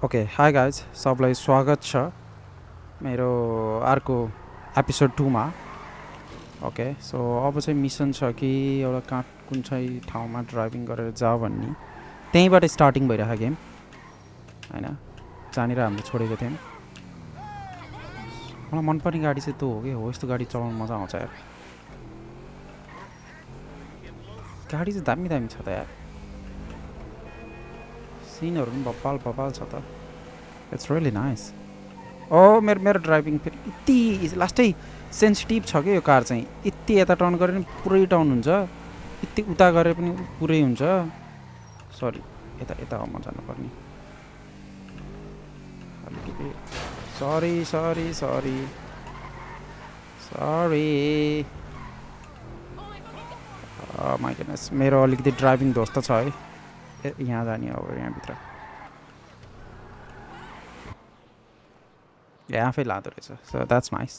Okay hi guys सबलाई स्वागत छ मेरो अर्को एपिसोड 2 मा ओके सो अब चाहिँ मिसन छ कि एउटा कुन चाहिँ ठाउँमा ड्राइभिङ गरेर जाऊ भन्ने त्यहीँबाट स्टार्टिङ भइरहेको गेम हैन जहाँनिर हामीले छोडेको थियौँ मलाई मनपर्ने गाडी चाहिँ त्यो हो कि हो यस्तो गाडी चलाउनु मजा आउँछ यार गाडी चाहिँ दामी दामी छ त यार सिनहरू पनि बब्बाल बब्बाल छ त इट्स रियली नाइस ओ मेरो मेरो ड्राइभिङ फेरि यति लास्टै सेन्सिटिभ छ कि यो कार चाहिँ यति यता टर्न गरे पनि पुरै टर्न हुन्छ यति उता गरे पनि पुरै हुन्छ सरी यता यता म जानुपर्ने अलिकति sorry sorry sorry sorry my goodness मेरो अलिकति ड्राइभिङ दोस्त छ है यहाँ जाने अब यहाँभित्र आफै लाँदो रहेछ सो द्याट्स नाइस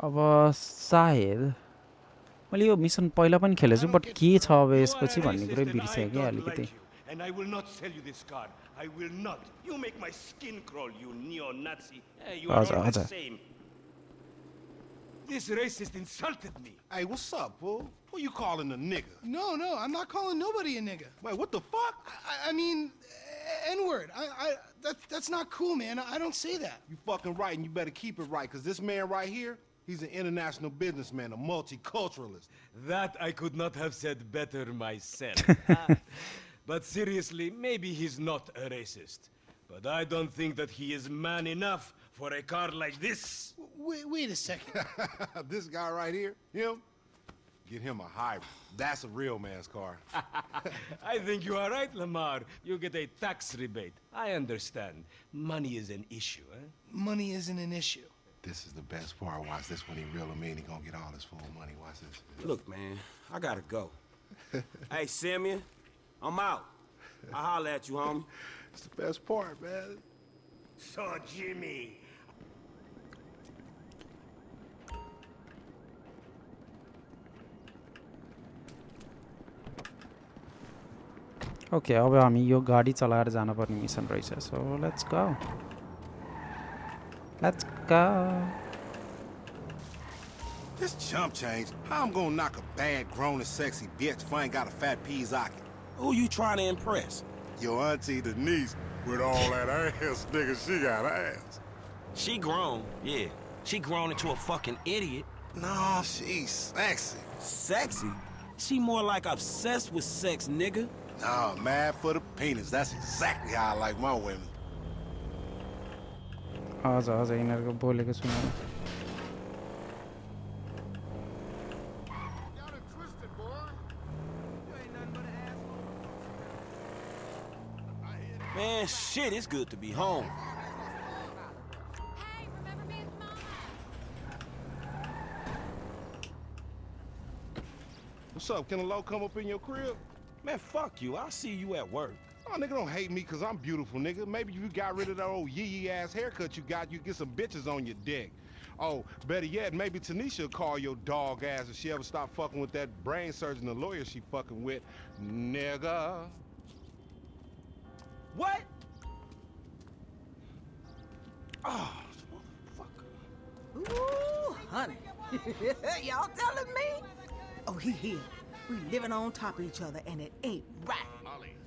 अब सायद मैले यो मिसन पहिला पनि खेलेछु बट के छ अब यसपछि भन्ने कुरै बिर्सेँ कि अलिकति And I will not sell you this car. I will not. You make my skin crawl, you neo-Nazi. You are all the same. This racist insulted me. Hey, what's up, fool? Who you calling a nigga? No, I'm not calling nobody a nigga. Wait, what the fuck? I mean, N-word. That's not cool, man. I don't say that. You fucking right, and you better keep it right, because this man right here, he's an international businessman, a multiculturalist. That I could not have said better myself. But seriously, maybe he's not a racist. But I don't think that he is man enough for a car like this. Wait a second. This guy right here, him, get him a hybrid. That's a real man's car. I think you are right, Lamar. You get a tax rebate. I understand. Money is an issue, eh? Money isn't an issue. This is the best part. Watch this when he reel him in. He gonna get all his full money. Watch this. Look, man, I gotta go. Hey, Simeon, I'm out. I'll holler at you, homie. It's the best part, man. So, Jimmy. Okay अब हामी यो गाडी चलाएर जानुपर्ने mission रहेछ so let's go This chump change. How I'm gonna knock a bad, grown and sexy bitch if I ain't got a fat peasocket? Who you trying to impress? Your auntie Denise with all that ass, nigga. She got ass. She grown, yeah. She grown into a fucking idiot. No, she's sexy. Sexy? She more like obsessed with sex, nigga. Nah, mad for the penis. That's exactly how I like my women. हजुर हजुर यिनीहरूको बोलेको सुनेर Man, shit, it's good to be home. Hey, remember me as Mama? What's up? Can a low come up in your crib? Man, fuck you. I'll see you at work. Oh, nigga, don't hate me because I'm beautiful, nigga. Maybe if you got rid of that old yee-yee ass haircut you got, you get some bitches on your dick. Oh, better yet, maybe Tanisha will call your dog ass if she ever stop fucking with that brain surgeon, the lawyer she fucking with. Nigga. What? Oh, motherfucker. Ooh, honey. Y'all telling me? Oh, he here. We living on top of each other, and it ain't right.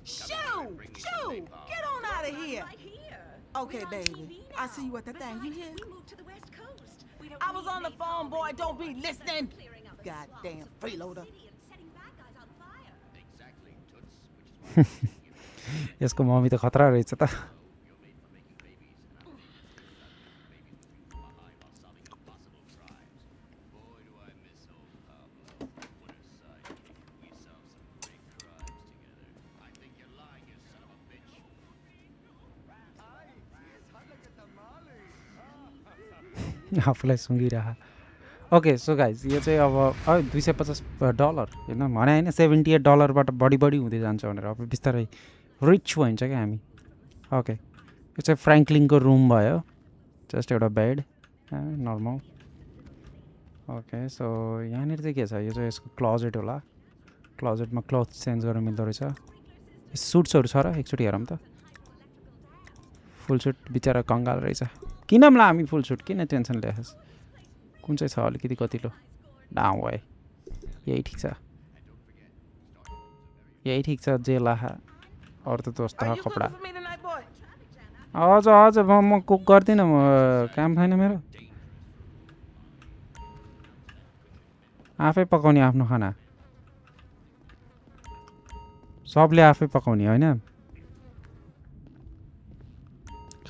Shoo! Shoo! Get on out of here. Right here. Okay, We're on baby. TV I now. see you at the thing. You hear? We moved to the West Coast. We don't I was need on the any phone, boy. zombies Don't be or listening. clearing up the Goddamn swamps, freeloader. city and setting bad guys on fire. Exactly, Toots. Which is why यसको mummy त खतरा रहेछ त you're made for making babies, and I believe you can start babies from behind while solving impossible crimes. Boy, do I miss old Pablo. What a sight. We solved some great crimes together. I think you're lying, you son of a bitch. आफूलाई सुँगिरह okay so guys यो चाहिँ अब $250 होइन भने होइन $78बाट बढी हुँदै जान्छ भनेर अब बिस्तारै रिच भइन्छ क्या हामी ओके यो चाहिँ फ्रेङ्कलिनको रुम भयो जस्ट एउटा बेड नर्मल ओके सो यहाँनिर चाहिँ के छ यो चाहिँ यसको क्लोजेट होला क्लोजेटमा क्लोथ चेन्ज गर्न मिल्दो रहेछ सुट्सहरू छ र एकचोटि हेरौँ त फुल सुट बिचरा कङ्गाल रहेछ किन मलाई हामी फुल सुट किन टेन्सन ल्याएछस् कुन चाहिँ छ अलिकति कतिलो डाउँ भए यही ठिक छ जे लाहा अरू त दोस्त Are you कपडा cooking for me tonight, boy? हजुर हजुर म कुक गर्दिनँ म काम छैन मेरो आफै पकाउने आफ्नो खाना सबले आफै पकाउने होइन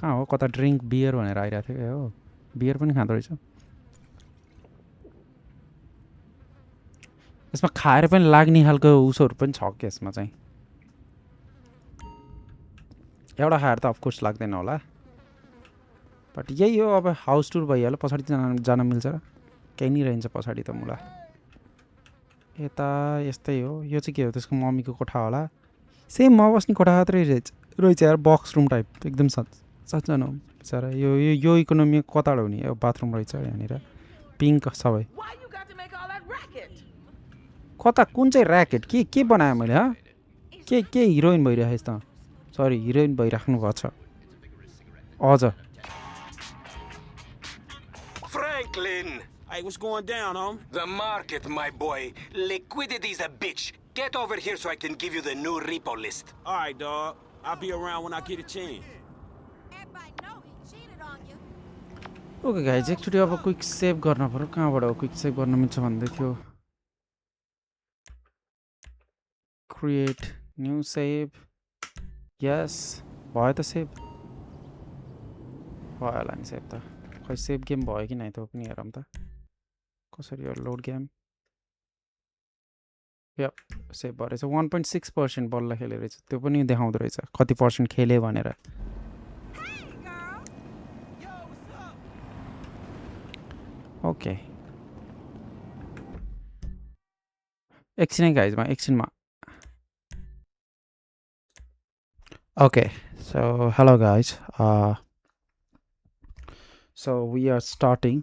कहाँ हो कता ड्रिङ्क बियर भनेर आइरहेको थियो हो बियर पनि खाँदो रहेछ यसमा खाएर पनि लाग्ने खालको उसहरू पनि छ कि यसमा चाहिँ एउटा खाएर त अफकोर्स लाग्दैन होला बट यही हो अब हाउस टुर भइहाल्यो पछाडि जान मिल्छ र केही नि रहन्छ पछाडि त मुला यता यस्तै हो यो चाहिँ के हो त्यसको मम्मीको कोठा होला सेम म बस्ने कोठा मात्रै रहेछ यार बक्स रुम टाइप एकदम साँच्चै बिचरा यो इकोनोमी कताबाट हुने यो बाथरुम रहेछ यहाँनिर पिङ्क सबै Why you got to make all that racket? कता कुन चाहिँ ऱ्याकेट के बनाएँ मैले हँ के हिरोइन भइरहेछ त सरी हिरोइन भइराख्नु भएको छ हजुर Franklin! Hey, what's going down, home? The market, my boy. Liquidity's a bitch. Get over here so I can give you the new repo list. All right, dog. I'll be around when I get a chance. Everybody know he cheated on you. Okay guys एकचोटि अब quick save गर्न पऱ्यो कहाँबाट हो quick save गर्न मिल्छ भन्दै थियो क्रिएट न्यू सेभ यस भयो त सेभ भयो होला नि सेभ त खै सेभ गेम भयो कि नै त पनि हेरौँ त कसरी हो लोड गेम यप सेभ भयो रहेछ 1.6% बल्ल खेले रहेछ त्यो पनि देखाउँदो रहेछ कति पर्सेन्ट खेले भनेर ओके एकछिनै गाइजमा एकछिनमा okay so hello guys so we are starting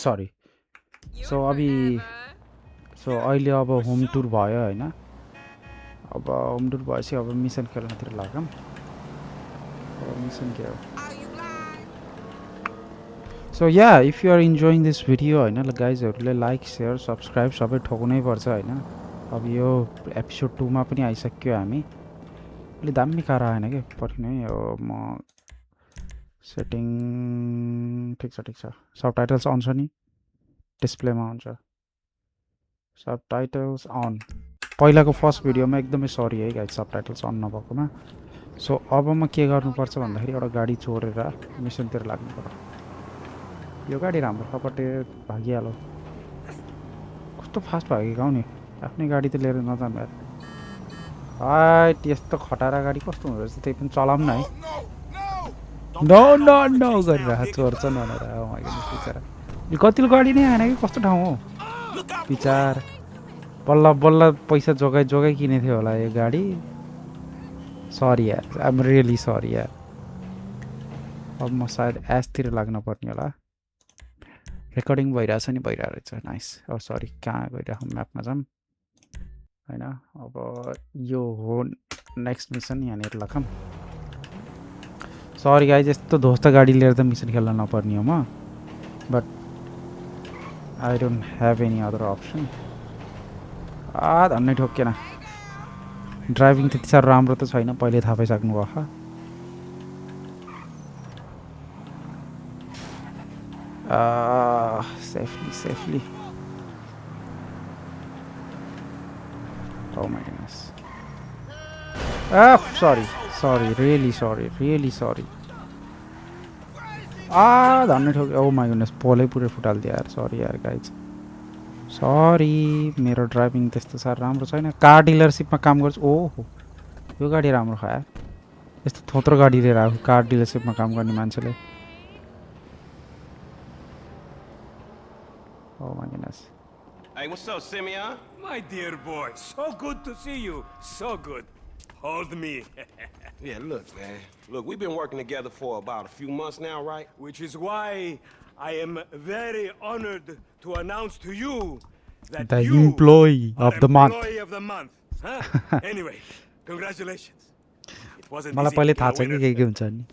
sorry so अभी सो अहिले अब होम टुर भयो होइन अब होम टुर भएपछि अब मिसन खेल्नतिर लागौँ मिसन के हो so yeah if you are enjoying this video होइन गाइजहरूले लाइक सेयर सब्सक्राइब सबै ठोक्नै पर्छ होइन अब यो एपिसोड 2 मा पनि आइसक्यो हामी अलि दामी कार आएन कि पर्खिनु है यो म सेटिङ ठिक छ सब टाइटल्स अन छ नि डिस्प्लेमा हुन्छ सब टाइटल्स अन पहिलाको फर्स्ट भिडियोमा एकदमै सरी है गाइज सब टाइटल्स अन नभएकोमा सो अब म के गर्नुपर्छ भन्दाखेरि एउटा गाडी चोरेर मिसनतिर लाग्नु पर्यो यो गाडी राम्रो खपटे भागिहाल्यो कस्तो फास्ट भागेको हौ नि आफ्नै गाडी त लिएर नजानु यार हाइट यस्तो खटारा गाडी कस्तो हुँदो रहेछ त्यही पनि चलाऊँ न है नो गरिरहेको चोर्छन् भनेर बिचरा कतिको गाडी नै आएन कि कस्तो ठाउँ हो विचार बल्ल पैसा जोगाइ किनेको थियो होला यो गाडी सरी यार आइ एम रियली सरी यार अब म सायद एसतिर लाग्न पर्ने होला रेकर्डिङ भइरहेछ नि भइरहेको रहेछ नाइस अब सरी कहाँ गइरहेको म्यापमा जाऊँ होइन अब यो हो नेक्स्ट मिसन यहाँनिर लगाऊँ सरी गाइज यस्तो ध्वस्त गाडी लिएर त मिसन खेल्न नपर्ने हो म but I don't have any other option धन्नै ठोक्केन ड्राइभिङ त्यति साह्रो राम्रो त छैन पहिले थाहा पाइसक्नु भयो safely oh my goodness sorry really sorry धन्नै ठोक्यो oh my goodness पोलै पुरै फुटाल्दियो यार सरी यार गाइज सरी मेरो ड्राइभिङ त्यस्तो साह्रो राम्रो छैन कार डिलरसिपमा काम गर्छु ओहो यो गाडी राम्रो खायो यस्तो थोत्रो गाडी लिएर आएको कार डिलरसिपमा काम गर्ने मान्छेले oh my goodness Hey, what's up, Simeon? My dear boy, so good to see you. So good. Hold me. Yeah, look, man. Look, we've been working together for about a few months now, right? Which is why I am very honored to announce to you that the you employee are of the month. Employee of the month. Huh? Anyway, congratulations. It wasn't मलाई easy पहिले to be थाहा a छ कि winner. के हुन्छ नि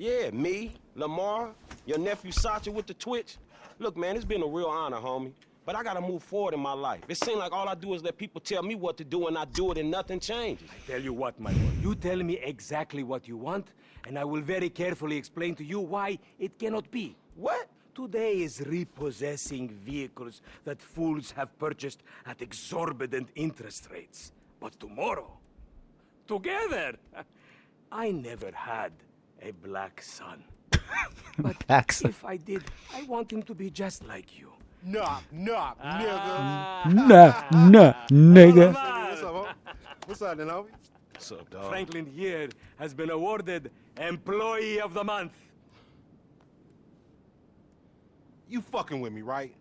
Yeah, me, Lamar, your nephew Sacha with the Twitch. Look, man, it's been a real honor, homie. But I gotta move forward in my life. It seems like all I do is let people tell me what to do and I do it and nothing changes. Tell you what, my boy. You tell me exactly what you want, and I will very carefully explain to you why it cannot be. What? Today is repossessing vehicles that fools have purchased at exorbitant interest rates. But tomorrow, together, I never had a black son. But Black son. if I did, I want him to be just like you. Knock, knock, nigga. Nah, nigga. What's up, homie? What's up, then, homie? What's up, dog? Franklin here has been awarded Employee of the Month. You fucking with me, right?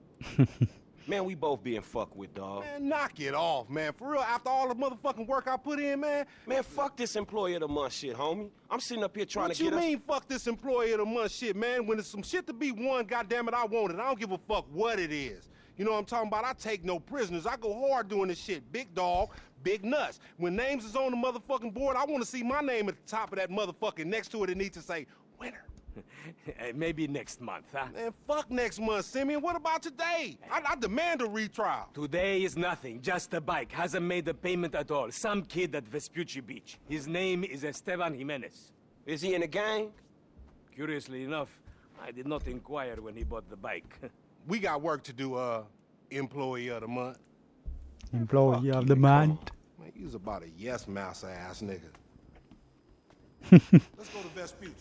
Man, we both being fucked with, dog. Man, knock it off, man. For real, after all the motherfucking work I put in, man. Man, fuck this employee of the month shit, homie. I'm sitting up here trying What to you get mean, fuck this employee of the month shit, man? When there's some shit to be won, goddammit, I want it. I don't give a fuck what it is. You know what I'm talking about? I take no prisoners. I go hard doing this shit. Big dog, big nuts. When names is on the motherfucking board, I want to see my name at the top of that motherfucking next to it. It needs to say, winner. Maybe next month, huh? Man, fuck next month, Simeon. What about today? I demand a retrial. Today is nothing, just a bike. Hasn't made a payment at all. Some kid at Vespucci Beach. His name is Esteban Jimenez. Is he in the gang? Curiously enough, I did not inquire when he bought the bike. We got work to do, employee of the month. Employee Fuck of you, the month. Man, you's about a yes mouse ass nigga. Let's go to Vespucci.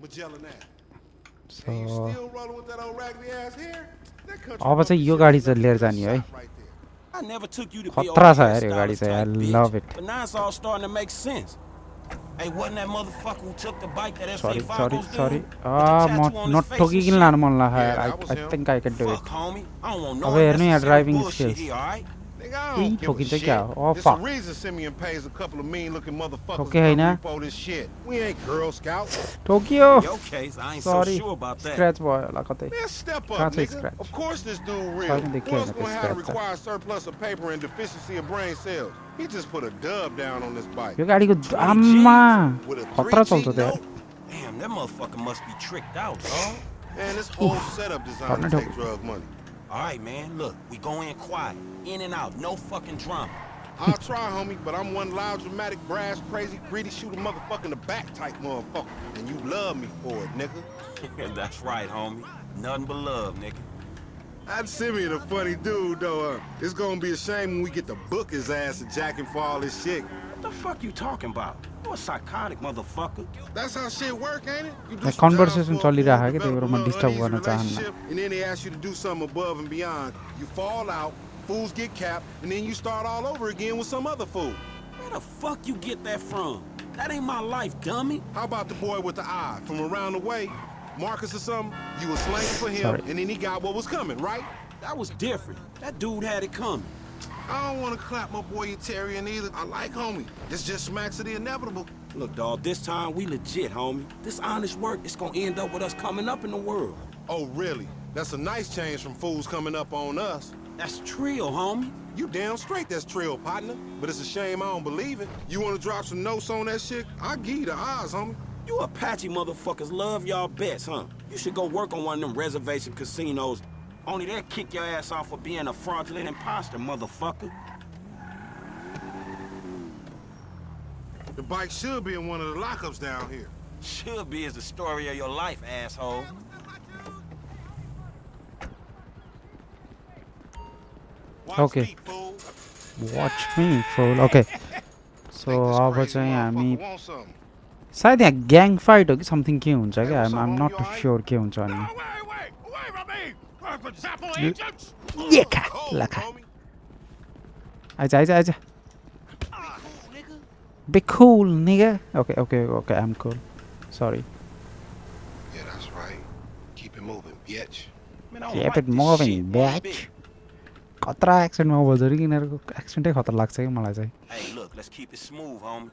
Magellan Ave. Hey, you So still rolling with that old raggedy ass hair? That country अब चाहिँ यो गाडी चाहिँ लिएर जाने है right there. I never took you to be खतरा छ over यार यो गाडी चाहिँ I love it. But now it's all starting to make sense. Hey, wasn't that motherfucker who took the bike that Sorry, SA5 sorry, was sorry. doing? With the tattoo on his Not face ठोकिकन and लानु मन लाग्यो Yeah, यार. that was I him. think I can do it. Fuck, homie. I don't want no अब हेर्नु यहाँ unnecessary driving bullshit skills. here, all right? Nigga, I Ih, don't give a ठोकिन्छ shit. क्या? Oh, There's fuck. a reason Simeon pays a couple of mean-looking motherfuckers Okay, to होइन? come repo this shit. We ain't Girl Scouts. ठोकियो. In your case, I ain't Sorry. so sure about that. Scratch भयो होला कतै. Man, step Can't up, say nigga. scratch. Of course this dude real. Sorry, Who they else can't gonna say have to scratch. require surplus of paper and deficiency of brain cells? He just put a dub down on this bike. यो गाडीको आम्मा With a खतरा 3G चल्छ त यार. note? Damn, that motherfucker must be tricked out, dog. Man, this whole setup designed to Partner take drug money. All right, man, look, we go in quiet, in and out, no fucking drama. I'll try, homie, but I'm one loud, dramatic, brass, crazy, greedy, shoot a motherfucker in the back type motherfucker. And you love me for it, nigga. That's right, homie. Nothing but love, nigga. I'd Simeon a funny dude, though. It's gonna be a shame when we get to book his ass and jack him for all this shit. What the fuck you talking about? You a psychotic motherfucker. That's how shit work, ain't it? You do Like some conversation jobs for a fool, चलिरहेको क्या, त्यही develop भएर a म little disturb uneasy गर्न चाहन्न. relationship, and then they ask you to do something above and beyond. You fall out, fools get capped, and then you start all over again with some other fool. Where the fuck you get that from? That ain't my life, dummy. How about the boy with the eye from around the way? Marcus or something? You was slanging for him, Sorry. and then he got what was coming, right? That was different. That dude had it coming. I don't want to clap my boy Etarian either. I like homie. This just smacks of the inevitable. Look, dawg, this time we legit, homie. This honest work is gonna end up with us coming up in the world. Oh, really? That's a nice change from fools coming up on us. That's trill, homie. You damn straight that's trill, partner. But it's a shame I don't believe it. You want to drop some notes on that shit? I'll give you the odds, homie. You Apache motherfuckers love y'all bets, huh? You should go work on one of them reservation casinos. Only they'll kick your ass off for being a fraudulent imposter, motherfucker. The bike should be in one of the lockups down here. Should be is the story of your life, asshole. Watch Okay. me, fool. Watch me fool. Okay. So Think this अब crazy चाहिँ हामी motherfucker want something. सायद यहाँ gang fight हो कि something के हुन्छ क्या Hey, what's I'm up, not homie? To You sure के हुन्छ अनि Away from me! For example, agents! लेखा Cold, लखा homie. आइज आइज आइज Be cool, nigga. Okay, I'm cool. Sorry. Yeah, that's right. Keep it moving, bitch. Man, I don't Keep like it this moving, shit, man. bitch. खतरा एक्सेन्टमा बोल्छ कि यिनीहरूको एक्सेन्टै खतरा लाग्छ कि मलाई चाहिँ Hey, look, let's keep it smooth, homie.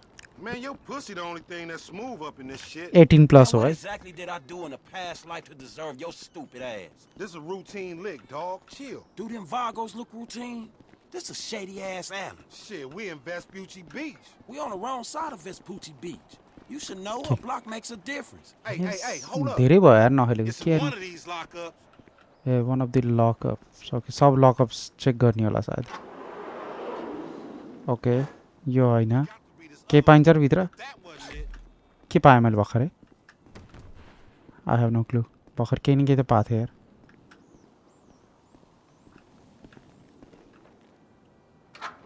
Man, your pussy the only thing that's smooth up in this shit. 18 plus हो Now, what है exactly did I do in a past life to deserve your stupid ass? This a routine lick, dog. Chill. Do them Vagos look routine? This a shady ass alley. Shit, we in Vespucci Beach. We on the wrong side of Vespucci Beach. You should know a block makes a difference. Hey, hold up. धेरै भयो यार नखेलेको It's के one of these lockups. Uh one of the lockups okay सब lockups check गर्ने होला सायद okay यो होइन के पाइन्छ र भित्र That wasn't it. के पाएँ मैले भर्खरै आई हेभ नो क्लु भर्खर केही न केही त पाएको थिएँ यार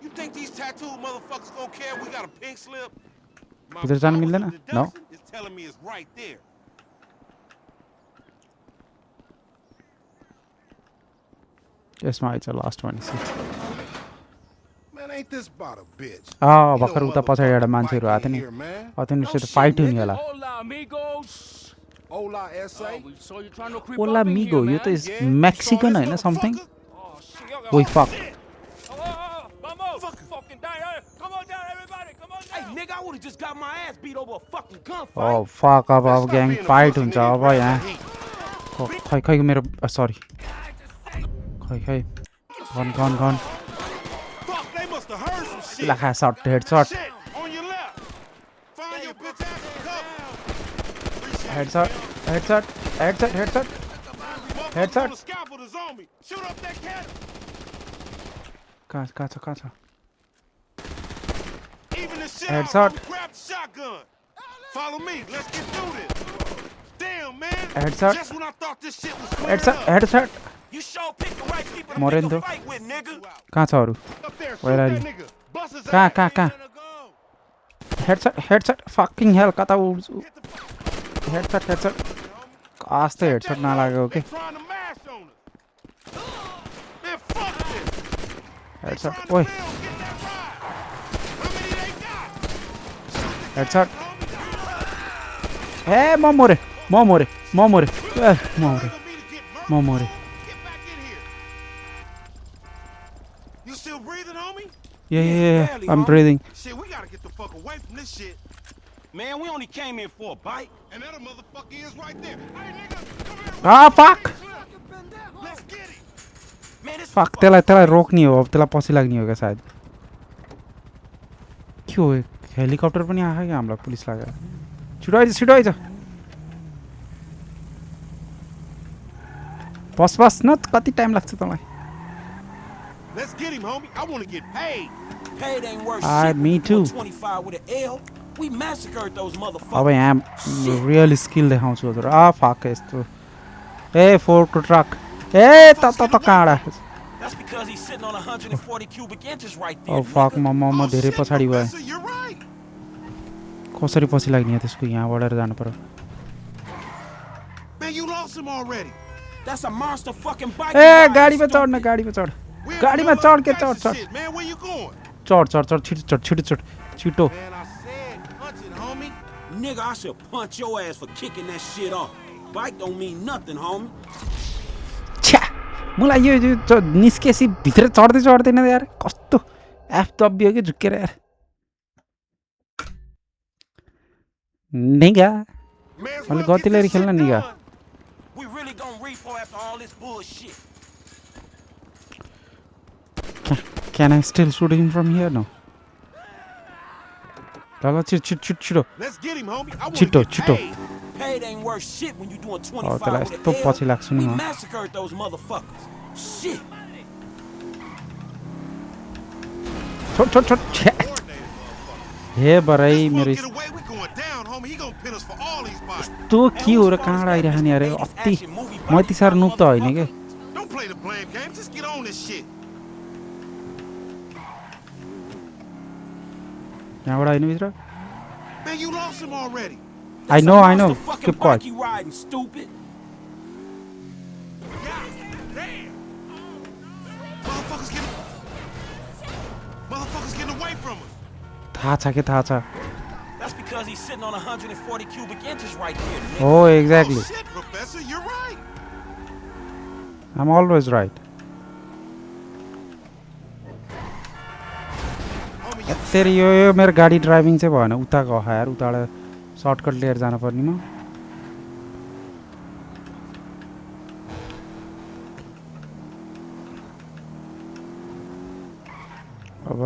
You think these tattooed motherfuckers gonna care we got a pink slip? My भित्र जानु powers मिल्दैन of no deduction is telling me it's right there. यसमा eyes last one Man, ain't this about a bitch? भर्खर उता पछाडि एउटा मान्छेहरू आएको थियो नि तिनीहरूसित फाइट हुने होला Hola, amigos. Hola, S.A. We saw you trying to creep Ola up in मिगो here, यो man. त इज मेक्सिकन होइन something Oh, shit, y'all got- ओइ fuck Vamos, fucking down here. Come on down, everybody. Come on Hey, down. nigga, I would've just got my ass beat over a fucking gunfight. Oh fuck अब Let's stop gang being a fight pussy हुन्छ nigga अब and grab यहाँ the heat. खै खै मेरो sorry खै gun gun gun Fuck, they must have heard some shit. लाखा shot head shot Shit, on your left. Find your bitch ass and cover. Head shot head shot head shot head shot Motherfuckers Headshot. on the scaffold is on me. Shoot up that cannon. कहाँ छ Even the shit Headshot. out. Grab the shotgun. Follow me. Let's get through this. Damn, man. Headshot. Just when I thought this shit was head cleared shot up. Head shot You sure picked the right people to Morendo. pick a fight with, nigga. कहाँ छ अरू Up there, shoot Where are that you? nigga. Bust his कहाँ ass. कहाँ head short fucking hell कता उड्छु head short कस्तो head short नलागेको They के trying to mash on us. Man, fuck this. Head Trying shot to ओइ fail, get that ride. How many they got? Headshot ए म मरे They gonna be to get म murdered. मरे Get back in here. You still breathing, homie? Yeah, I'm breathing. Shit, we gotta get the fuck away from this shit. Man, we only came here for a bite. And that motherfucker is right there. Hey, nigga, come here. Ah, fuck! Let's get it. Man, this Fuck, त्यसलाई रोक्ने हो अब त्यसलाई पछि लाग्ने हो क्या सायद के हो हेलिकप्टर पनि आयो क्या हामीलाई पुलिस लागेर छिटो आइज बस न कति टाइम लाग्छ तँलाई Let's get him, homie. I want to get paid. paid ain't worth Alright, shit. me too. 25 with an L. We massacred those motherfuckers. अब यहाँ रियल स्किल देखाउँछु हजुर फक यस्तो ए फोरको ट्रक ए त काँडा That's because he's sitting on 140 cubic inches right there. Oh fuck nigga. म धेरै shit, पछाडि गएँ Professor, you're right. कसरी पछि लाग्ने त्यसको यहाँ बढेर जानु पर्यो Man, you lost him already. That's a monster fucking bike. A you ride, गाडीमा stupid. चढ्न गाडीमा चढ We're in गाडीमा the middle चढ of के gangsta चढ shit, man. Where you going? चढ छिटो Man, I said punch it, homie. Nigga, I should punch your ass for kicking that shit off. Bike don't mean nothing, homie. छ्या मलाई यो निस्केसी भित्र चढ्दैन यार कस्तो एफ दबियो कि झुक्केर यार निगा May as मैले well get गति लिएर this खेल्न shit निगा done. We really gonna repo after all this bullshit. Can I still shoot him from here? No. ल छिटो Let's get him, homie. I want Chito, to get Chito. paid. Paid ain't worth shit when you doing Oh, 25 त्यसलाई with यस्तो an पछि L. लाग्छु नि We म massacred those motherfuckers. Shit. छोड छ्या हे बराई This मेरो won't get away. We going down, homie. He gonna pin us for all these bodies. यस्तो के हो र कहाँबाट आइरहेको नि अरे अति म यति साह्रो नुप त होइन के Don't play the blame game. Just get on this shit. यहाँबाट आइन भित्र Man, you lost him already. I That's know, a I know. monster fucking Keep quiet. bike you riding, stupid. Damn. Motherfuckers getting away from us. थाहा छ के थाहा छ That's because he's sitting on 140 cubic inches right there. nigga. हो exactly Oh shit, Professor, you're right. I'm always right Homie, you तेरो यो मेरो गाडी ड्राइभिङ चाहिँ भएन उता गयो यार उताबाट सर्टकट लिएर जानुपर्ने म अब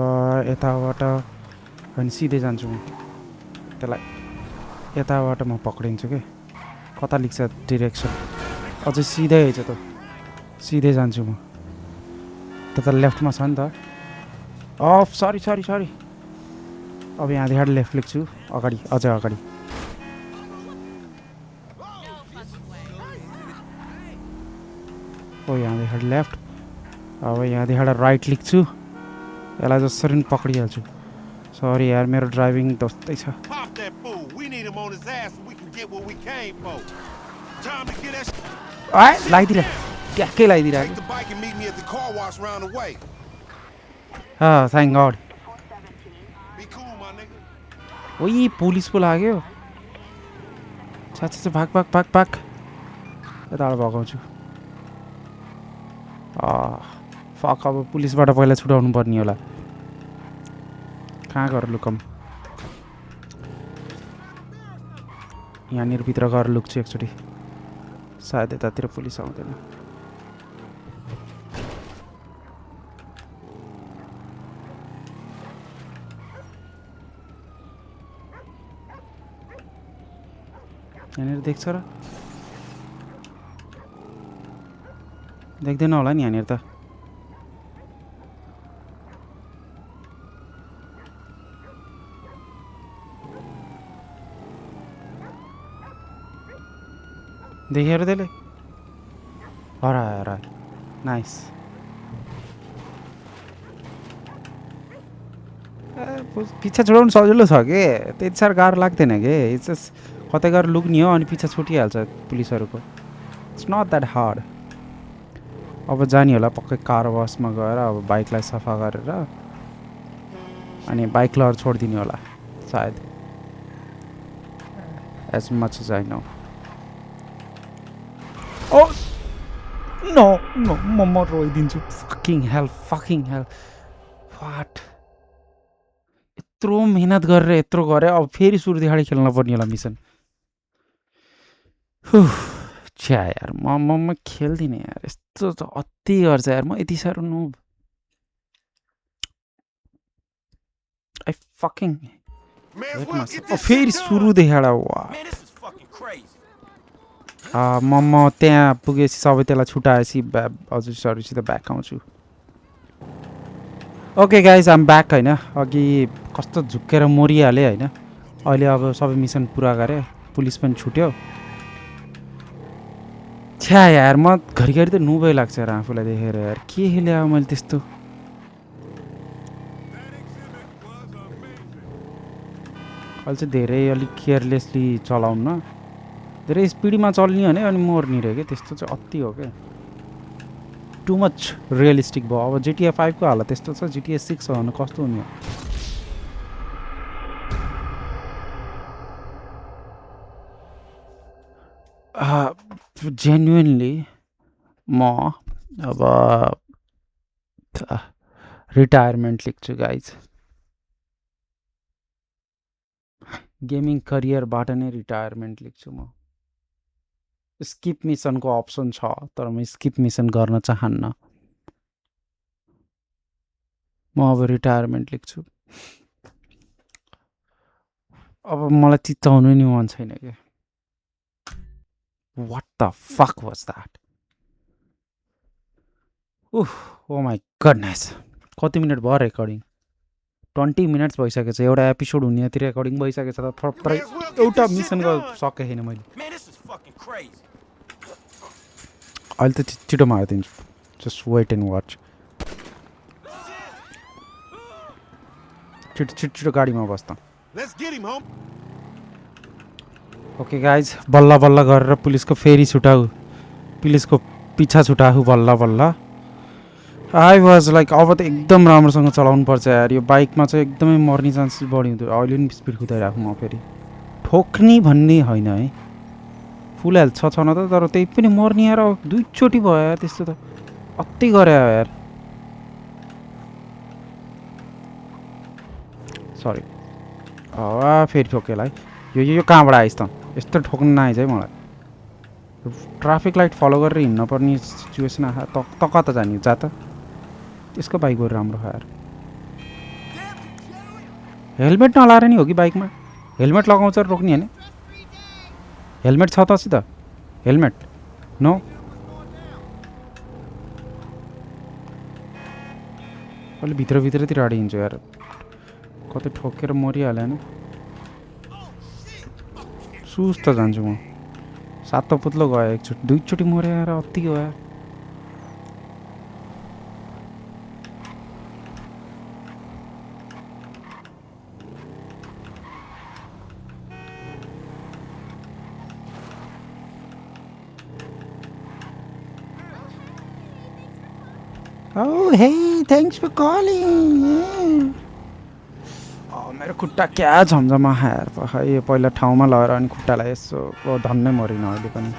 यताबाट होइन सिधै जान्छु म त्यसलाई यताबाट म पक्रिन्छु के कता लेख्छ डिरेक्सन अझै सिधै छ त सिधै जान्छु म त्यता लेफ्टमा छ नि त अफ सरी सरी सरी अब यहाँदेखि लेफ्ट लेख्छु अगाडि अझै अगाडि ओ यहाँदेखि लेफ्ट अब यहाँदेखि राइट लेख्छु यसलाई जसरी पनि पक्रिहाल्छु सरी यार मेरो ड्राइभिङ त्यस्तै छ Pop that fool. We need him on his ass so we can get what we came for. Time to get that लगाइदिएर ट्याक्कै लगाइदिएर Take the bike and meet me at the car wash round the way. Thank God Be cool, my nigga. ओइ police पो लाग्यो साँच्चै भाग भाग भाग भाग यताबाट भगाउँछु फक अब पुलिसबाट पहिला छुटाउनु पर्ने होला कहाँ गएर लुकम यहाँनिर भित्र गएर लुक्छु एकचोटि सायद यतातिर पुलिस आउँदैन यहाँनिर देख्छ र देख्दैन होला नि यहाँनिर त देखेर त्यसले हराएर नाइस पिछा छोडाउनु सजिलो छ कि त्यति साह्रो गाह्रो लाग्दैन कि इट्स कतै गएर लुक्ने हो अनि पिछा छुटिहाल्छ पुलिसहरूको इट्स नट द्याट हार्ड अब जाने होला पक्कै कार वासमा गएर अब बाइकलाई सफा गरेर अनि बाइक लर छोडिदिने होला सायद as much as I know oh no no म रोइदिन्छु फकिङ हेल वाट यत्रो मेहनत गरेर यत्रो गरेँ अब फेरि सुरुदेखि खेल्न पर्ने होला मिसन छ्या यार म खेल्दिनँ यार यस्तो त अति गर्छ यार म यति साह्रो नो आई फकिङ फेरि सुरुदेखि वा म त्यहाँ पुगेपछि सबै त्यसलाई छुट्याएपछि हजुर सरसित ब्याक आउँछु ओके गाइज आम ब्याक होइन अघि कस्तो झुक्केर मरिहालेँ होइन अहिले अब सबै मिसन पुरा गरेँ पुलिस पनि छुट्यो छ्या यार म घरिघरि त नुबै लाग्छ यार आफूलाई देखेर यार के ल्यायो मैले त्यस्तो अहिले चाहिँ धेरै अलिक केयरलेसली चलाउन धेरै स्पिडमा चल्ने हो भने अनि मर्ने रह्यो क्या त्यस्तो चाहिँ अति हो क्या टु मच रियलिस्टिक भयो अब जिटिए 5 को हालत त्यस्तो छ जिटिए 6 हो भने कस्तो हुने जेन्युनली म अब रिटायरमेन्ट लेख्छु गाइज गेमिङ करियरबाट नै रिटायरमेन्ट लेख्छु म स्किप मिसनको अप्सन छ तर म स्किप मिसन गर्न चाहन्न म अब रिटायरमेन्ट लेख्छु अब मलाई चिच्चाउनु नि मन छैन क्या what the fuck was that oh my goodness कति मिनट भयो रेकर्डिङ 20 मिनट्स भइसकेको छ एउटा एपिसोड हुने यति रेकर्डिङ भइसकेको छ तर एउटा मिसनको सकेको छैन मैले अहिले त छिटो मारिदिन्छु जस्ट वेट एन्ड वाच छिटो गाडीमा बस्दा ओके गाइज बल्ल बल्ल गरेर पुलिसको फेरि छुटाऊ पुलिसको पिछा छुटाऊ बल्ल बल्ल आई वाज लाइक अब त एकदम राम्रोसँग चलाउनु पर्छ यार यो बाइकमा चाहिँ एकदमै मर्ने चान्सेस बढी हुँदो अहिले पनि स्पिड कुदाइराखौँ म फेरि ठोक्ने भन्ने होइन है फुल हेल्थ छ न त तर त्यही पनि मर्ने यार दुईचोटि भयो यार त्यस्तो त अति गरे यार सरी फेरि ठोकेलाई यो कहाँबाट आइस् त यस्तो ठोक्न नआइज है मलाई ट्राफिक लाइट फलो गरेर हिँड्न पर्ने सिचुएसन आयो त कता जाने जा त त्यसको बाइक गएर राम्रो यार हेलमेट नलाएर नि हो कि बाइकमा हेलमेट लगाउँछ रोक्ने होइन हेलमेट छ त सित हेलमेट नो अलि भित्रतिर अडी हिँड्छु यार कतै ठोकेर मरिहाल्यो नि सुस्त जान्छु म सातो पुत्लो गयो एकचोटि दुईचोटि मऱ्यो यार अति हो यार Oh, hey, thanks for calling. मेरो खुट्टा क्या झम्झमा यार यो पहिला ठाउँमा लगेर अनि खुट्टालाई यसो धन्नै मरिन अहिले पनि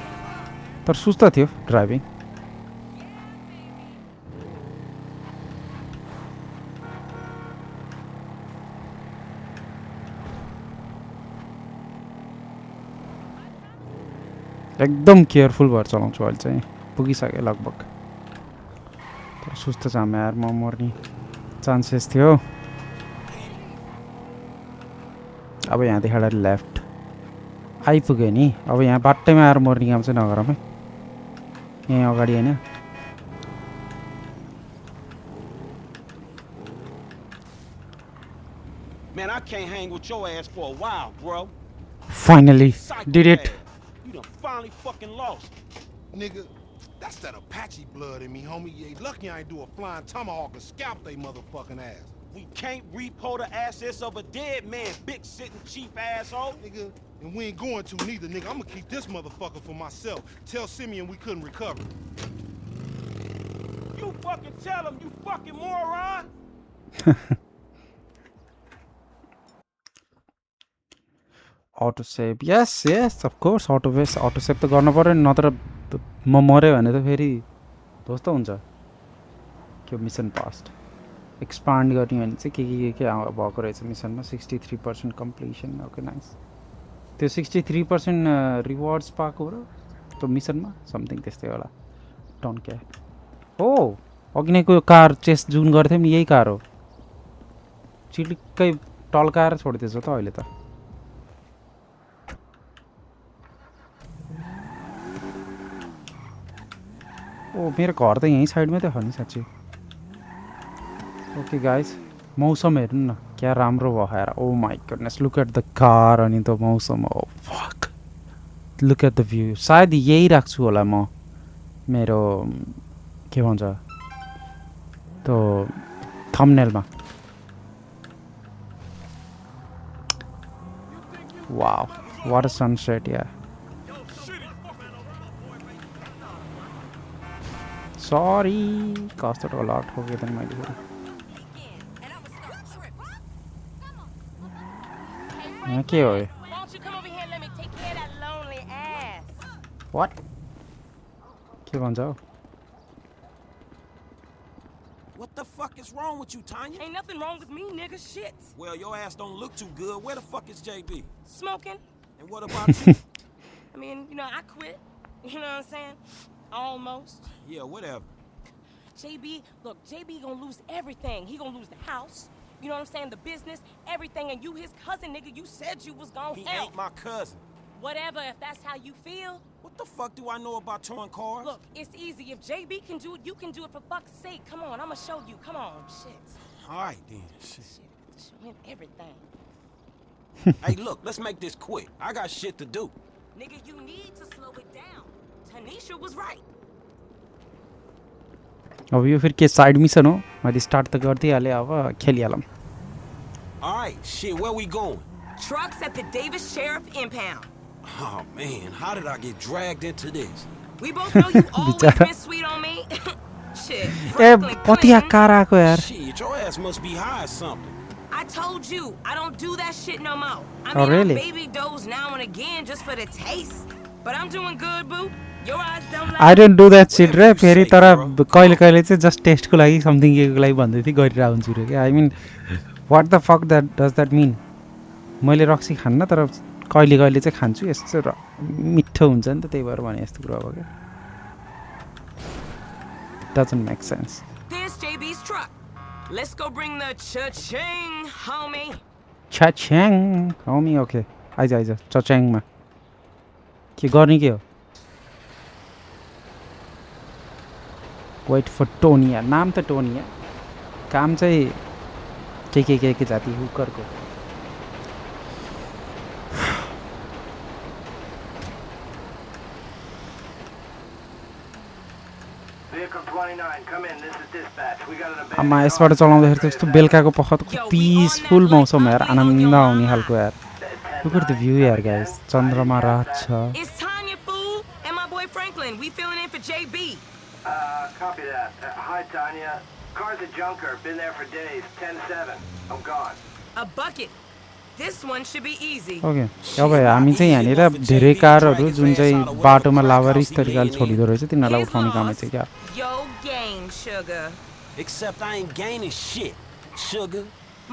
तर सुस्त थियो ड्राइभिङ एकदम केयरफुल भएर चलाउँछु अहिले चाहिँ पुगिसकेँ लगभग तर सुस्त छ यार म मर्ने चान्सेस थियो अब यहाँदेखि लेफ्ट आइपुग्यो नि अब यहाँ बाटैमा आएर मर्ने काम चाहिँ नगरौँ है यहीँ अगाडि होइन Man, I can't hang with your ass for a while, bro. Finally did it. You done finally fucking lost. Nigga, that's that Apache blood in me, homie. You ain't lucky I ain't do a flying tomahawk and scalp they motherfucking ass. We can't repo the assets of a dead man, big sitting cheap asshole. Nigga, and we ain't going to neither, nigga. I'm gonna keep this motherfucker for myself. Tell Simeon we couldn't recover. You fucking tell him, you fucking moron. Auto save. Yes, of course. Auto save त गर्नु पर्यो नि नत्र म मर्यो भने त फेरि दोस्तो हुन्छ के मिसन पास्ट एक्सपान्ड गर्ने भने चाहिँ के भएको रहेछ मिसनमा 63% कम्प्लिसन ओके नाइस त्यो 63% रिवार्ड्स पाएको हो र त्यो मिसनमा समथिङ त्यस्तै होला डोन्ट केयर हो अघि नैको कार चेस जुन गर्थ्यौँ नि यही कार हो चिलिक्कै टल्काएर छोडिदिएछ त अहिले त ओ मेरो घर त यहीँ साइडमै त हो नि साँच्ची ओके गाइस मौसम हेर्नु न क्या राम्रो भयो यार oh my goodness look at the car अनि त मौसम oh fuck look at the view सायद यही राख्छु होला म मेरो के भन्छ त्यो थम्बनेलमा वाउ व्हाट अ सनसेट यार सरी कस्तो टोला ठोके त मैले के हो What? के भन्छ हौ What the fuck is wrong with you, Tanya? Ain't nothing wrong with me, nigga. Shit. Well, your ass don't look too good. Where the fuck is JB? Smoking. And what about you? I mean, you know, I quit. You know what I'm saying? Almost. Yeah, whatever. JB, look, JB gonna lose everything. He gonna lose the house. You know what I'm saying? The business, everything. And you his cousin, nigga. You said you was gonna help. He ain't my cousin. Whatever, if that's how you feel. What the fuck do I know about towing cars? Look, it's easy. If JB can do it, you can do it for fuck's sake. Come on, I'ma show you. Come on, shit. All right, then. Shit. Show him everything. Hey, look, let's make this quick. I got shit to do. Nigga, you need to slow it down. Tanisha was right. अब यो फेरि के side mission हो मैले start त गर्दिहालेँ अब खेलिहालौँ All right, shit, where we going? Trucks at the Davis Sheriff Impound. Oh, man, how did I get dragged into this? We both know you always been sweet on me. Shit. ए पतिया car आएको यार Shit, your ass must be high or something. I told you, I don't do that shit no more. I Oh, mean, really? I baby dose now and again just for the taste. But I'm doing good, boo. Your eyes don't lie. I don't do that shit रे फेरि तर कहिले कहिले चाहिँ just टेस्टको लागि something केको लागि भन्दै थिएँ गरिरहेको हुन्छु रे क्या I mean what the fuck that does that mean मैले रक्सी खान्न तर कहिले कहिले चाहिँ खान्छु यस्तो मिठो हुन्छ नि त त्यही भएर भने यस्तो कुरा हो क्या doesn't make sense There's JB's truck. Let's go bring the cha-ching, homie. Cha-ching homie okay आइज चच्याङमा के गर्ने के हो वेट फर टोनिया नाम त टोनिया काम चाहिँ के जाति हुकरको आमा यसबाट चलाउँदाखेरि त्यस्तो बेलुकाको पखत पिसफुल मौसम यार आनन्द आउने खालको यार Look at the view यार guys चन्द्रमा रात छ It's Tanya, fool, and my boy Franklin. We filling in for JB. Copy that. Hi, Tanya. Car's a junker. Been there for days. 10-7. I'm gone. A bucket. This one should be easy. Okay अब हामी चाहिँ यहाँनिर धेरै कारहरू जुन चाहिँ बाटोमा लावारिस तरिकाले छोडिदो रहेछ तिनीहरूलाई उठाउने काम चाहिँ क्या Yo game, sugar. Except I ain't gaining shit, sugar.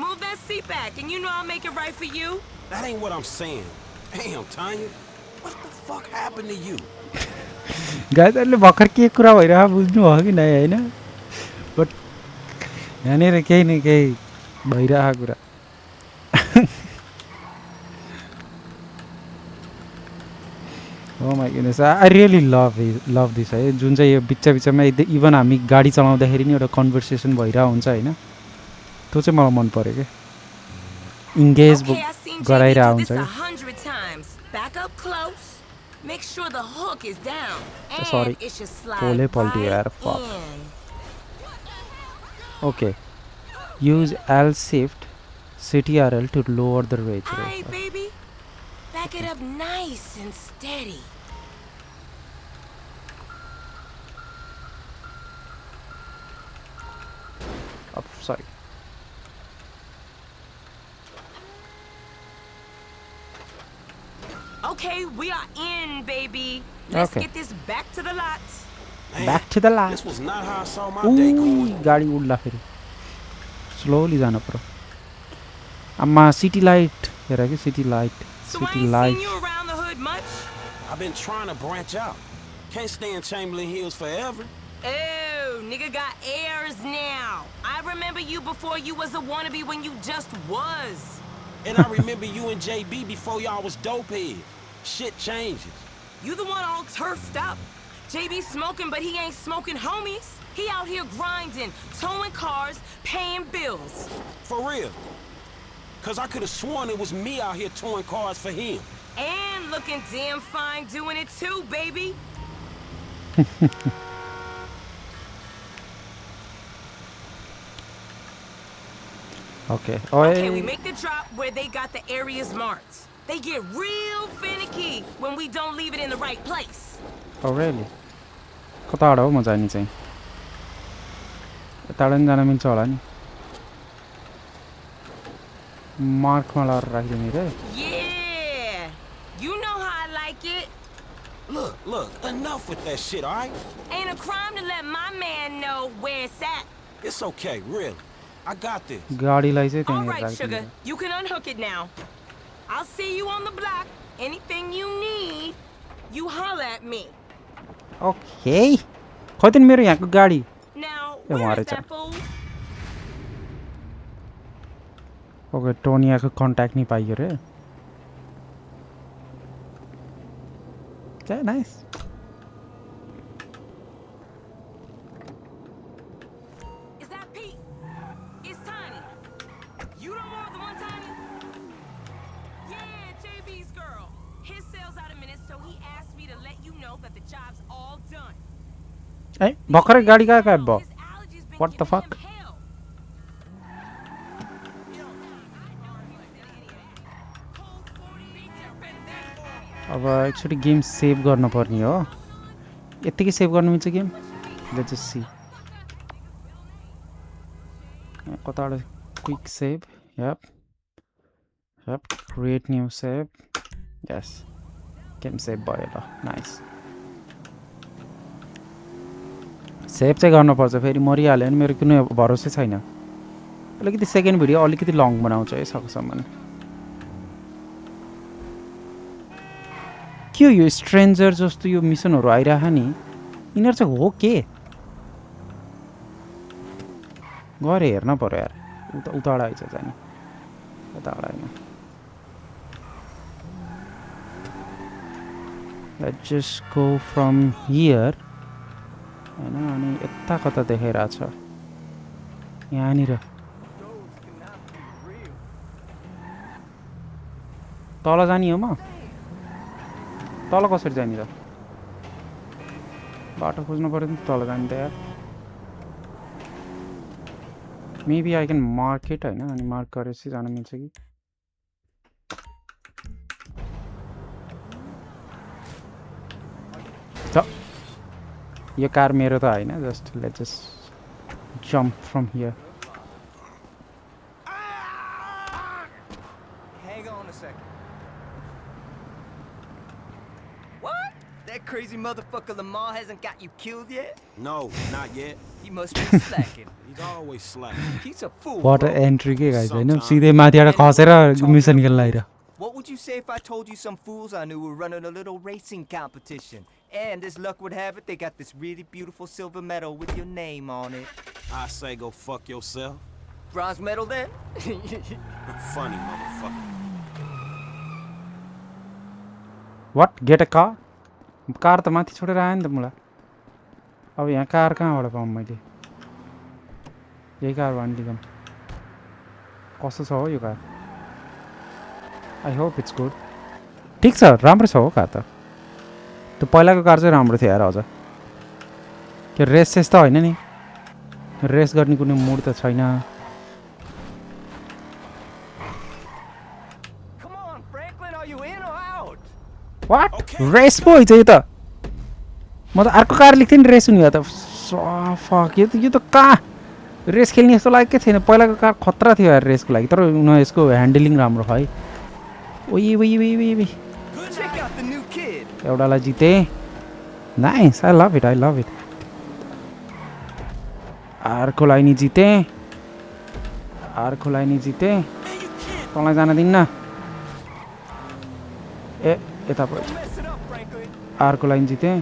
Move that seat back, and you know I'll make it right for you. That ain't what I'm saying. Damn, Tanya. What the fuck happened to you? गाइजहरूले भर्खर के कुरा भइरहेको बुझ्नु भयो कि नै होइन but यहाँनिर केही न केही भइरहेको कुरा Oh my goodness, I really love this है जुन चाहिँ यो बिचमा इभन हामी गाडी चलाउँदाखेरि नि एउटा कन्भर्सेसन भइरहेको हुन्छ होइन त्यो चाहिँ मलाई मन पर्यो क्या इन्गेज गराइरहेको हुन्छ क्या Back up close. Make sure the hook is down. And Sorry. it should slide Pole palti yaar, right fuck. in. Okay. Use L shift CTRL to lower the range. Alright, baby. Back it up nice and steady. Oh, sorry. Okay, we are in, baby. Let's Okay. get this back to the lot. Man, Back to the lot. This was not how I saw my day going. गाडी उड्ला फेरि slowly जानु पर्यो आमा city light हेर कि city light So I city ain't light seen you around the hood much. I've been trying to branch out. Can't stay in Chamberlain Hills forever. Oh, nigga got airs now. I remember you before you was a wannabe when you just was. And I remember you and JB before y'all was dopeheads. Shit changes. You the one all turfed up. JB smoking, but he ain't smoking homies. He out here grinding, towing cars, paying bills. For real. Cause I could have sworn it was me out here towing cars for him. And looking damn fine doing it too, baby. Okay. Okay, we make the drop where they got the areas marked. They get real finicky when we don't leave it in the right place. Oh really? कताबाट हो म जाने चाहिँ यताबाट नि जान मिल्छ होला नि मार्कमा लगाएर राखिदिने रे Yeah, you know how I like it. Look, enough with that shit, alright? Ain't a crime to let my man know where it's at. It's okay, really. I got this. गाडीलाई चाहिँ All त्यहीँ right, sugar, राखिदिनु you can unhook it now. I'll see you on the block. Anything you need, you holler at me. Okay खै त मेरो यहाँको गाडी Now, Yeah, where why is is that fool? Okay टोनियाको contact नि पाइयो रे क्या nice Is that Pete? It's Tiny. You don't want the one, Tiny? Yeah, JB's girl. His sale's out a minute, so he asked me to let you know that the job's all done. ए भर्खरै गाडी कहाँ गायब भयो His allergies been What the giving fuck? him hell. अब एकचोटि game save गर्न पर्ने हो यत्तिकै सेभ गर्नु मिल्छ गेम लेट्स जस्ट सी कताबाट quick save yup yup create new save yes game save भयो ल नाइस सेभ चाहिँ गर्नुपर्छ फेरि मरिहाल्यो भने मेरो कुनै भरोसै छैन अलिकति सेकेन्ड भिडियो अलिकति लङ बनाउँछ है सकेसम्म के हो यो स्ट्रेन्जर जस्तो यो मिसनहरू आइरह नि यिनीहरू चाहिँ हो के गएर हेर्न पर्यो यार उताबाट आइज जाने यताबाट होइन Let's just go from here. हैन अनि यता कता देखाइरहेछ यहाँनिर तल जाने हो म तल कसरी जाने त बाटो खोज्नु पर्यो नि तल जाने त यार maybe I can mark it हैन अनि मार्क गरेपछि जान मिल्छ कि यो कार मेरो त हैन just let's just jump from here. Hang on a second. What? That crazy motherfucker Lamar hasn't got you killed yet? No, not yet. He must be slacking. He's always slacking. He's a fool. What bro. an entry के guys हैन सिधै माथिबाट खसेर mission खेल्न आइरा What would you say if I told you some fools I knew were running a little racing competition? And as luck would have it, they got this really beautiful silver medal with your name on it. I say go fuck yourself. Bronze medal then? Funny motherfucker. What? Get a car? Car त माथि छोडेर आयो नि त मलाई अब यहाँ car कहाँबाट पाऊँ मैले यही कार भनिदिउँ कस्तो छ हो यो car I hope it's good ठिक छ राम्रो छ हो कार त त्यो पहिलाको कार चाहिँ राम्रो थियो यार अझ के रेस सेस त होइन नि रेस गर्ने कुनै मुड त छैन वाट रेस पो हुन्छ यो त म त अर्को कार लिएको थिएँ नि रेस हुने भयो त फक यो त कहाँ रेस खेल्ने जस्तो लागेकै थिएन पहिलाको कार खतरा थियो यार रेसको लागि तर यसको ह्यान्डलिङ राम्रो छ है एउटालाई जितेँ नाइस आई लभ इट अर्कोलाई नि जितेँ तँलाई जान दिन्न ए यता पऱ्यो अर्को लाइन जितेँ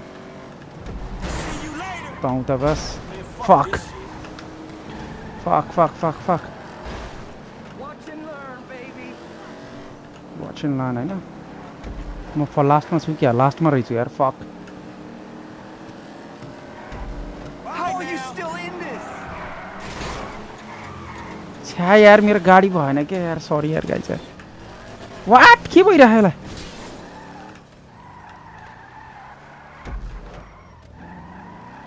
तँ उता बस फक वाच एन्ड लर्न होइन म लास्टमा छु क्या लास्टमा रहेछु यार फक छ्या यार मेरो गाडी भएन क्या यार सरी यार गाइस यार वाट के भइरहेको यसलाई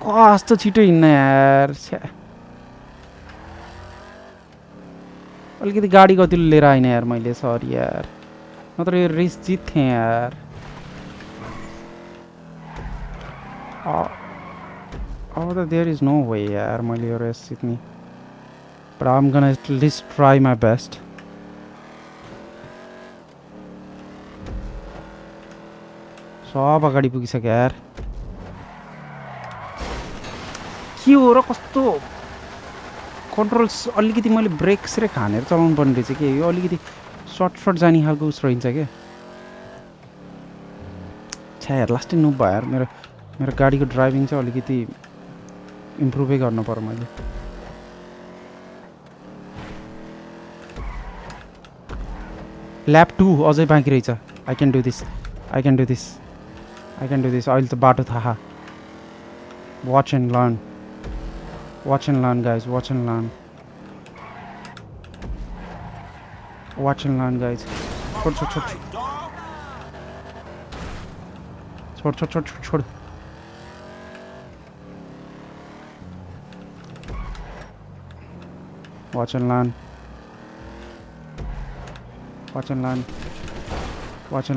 कस्तो छिटो हिँड्न यार छ्या अलिकति गाडी गतिलो लिएर आइन यार मैले सरी यार नत्र यो रेस जित्थेँ यार अब त देयर इज नो वे यार मैले यो रेस जित्ने but I am gonna at least try my best सब अगाडि पुगिसक्यो यार के हो र कस्तो कन्ट्रोल्स अलिकति मैले ब्रेक स्रेक हानेर चलाउनु पर्ने रहेछ कि यो अलिकति सर्ट जाने खालको उस रहन्छ क्या छ्या यार लास्टै नुब भयो यार मेरो गाडीको ड्राइभिङ चाहिँ अलिकति इम्प्रुभै गर्नु पर्यो मैले ल्याप 2 अझै बाँकी रहेछ आई क्यान डु दिस अहिले त बाटो थाहा watch and learn guys watch and learn guys छोड़ watch and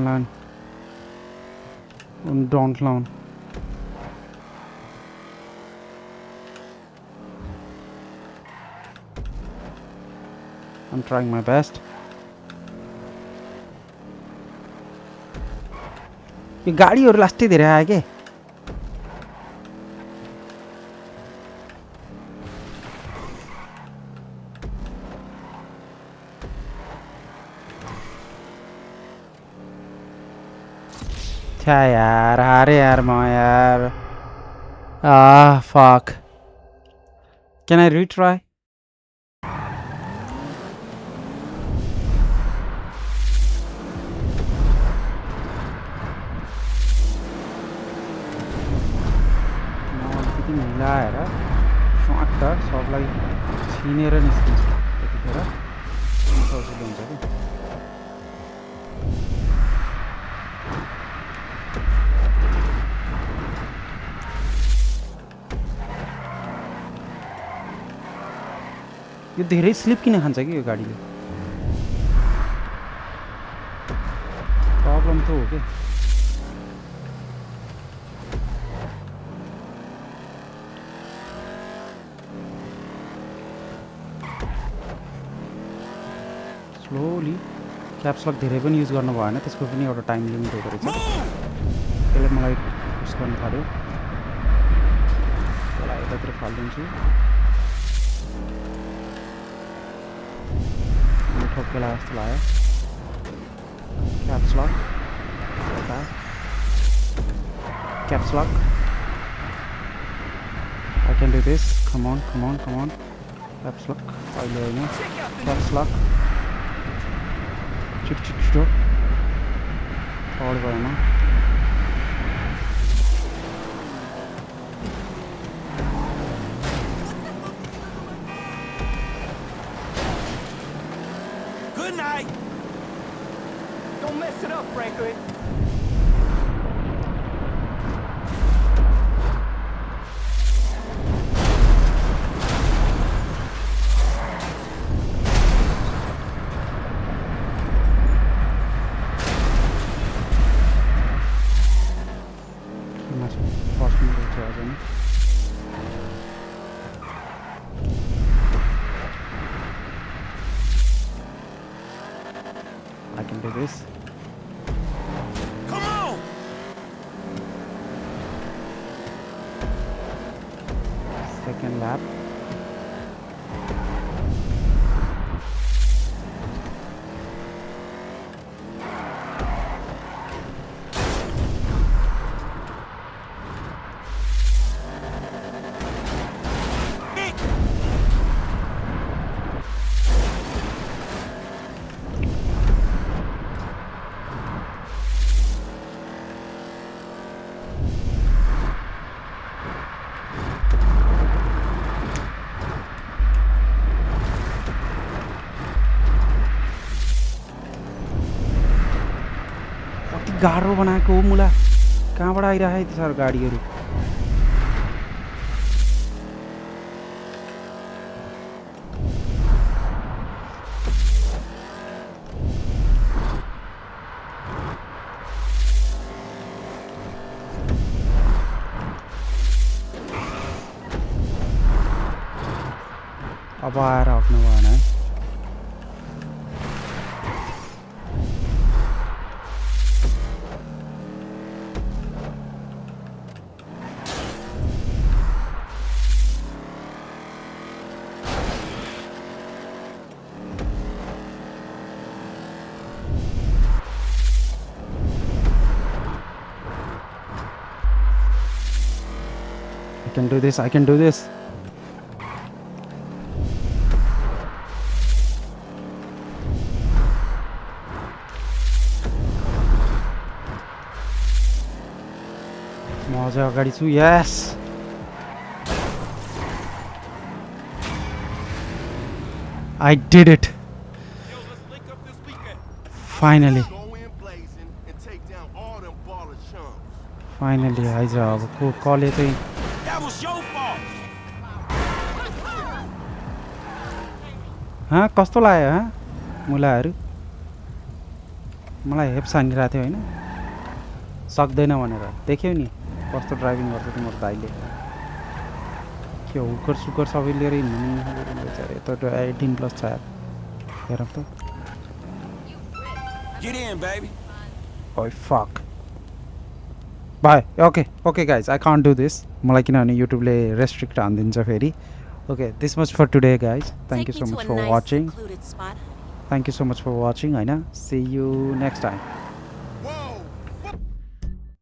learn don't learn I'm trying my best. यो गाडीहरु लास्टै धेरै आयो के छ्या यार हारे यार म यार fuck can I retry किनेर निस्किन्छ त्यतिखेर सजिलो हुन्छ कि यो धेरै स्लिप किन खान्छ कि यो गाडीले प्रब्लम त हो के स्लोली क्याप्स लक धेरै पनि युज गर्नु भएन त्यसको पनि एउटा टाइम लिमिट हुँदो रहेछ त्यसले मलाई पुस गर्नु थाल्यो त्यसलाई यतातिर फालिदिन्छु ठोक्केला जस्तो लाग्यो क्याप्स लक यता caps lock I can do this come on caps lock अहिले होइन क्याप्स लक छिटो थर्ड भएन Good night. Don't mess it up, Franklin. I can do this. Come on. Second lap. गाह्रो बनाएको हो मुला कहाँबाट आइरहेको यति साह्रो गाडीहरू अब आएर हक्नु भएन है I can do this, I can do this. म अझै अगाडि छु यस I did it. Finally. Finally आइज अब को कले चाहिँ That was your fault. हाँ कस्तो लाग्यो हाँ मुलाहरू मलाई हेप्स हानिरहेको थियो होइन सक्दैन भनेर देख्यौ नि कस्तो ड्राइभिङ गर्छ तिम्रो दाइले के हुकर सुकर सबै लिएर हिँड्नु बेचारा यता 18+ छ यार हेर त Get in, baby. Oh fuck. Bye. Okay guys, I can't do this. मलाई किनभने युट्युबले रेस्ट्रिक्ट हान्दिन्छ फेरि. Okay, this much for today guys. Thank you so much for watching. Thank you so much for watching. हैन. See you next time.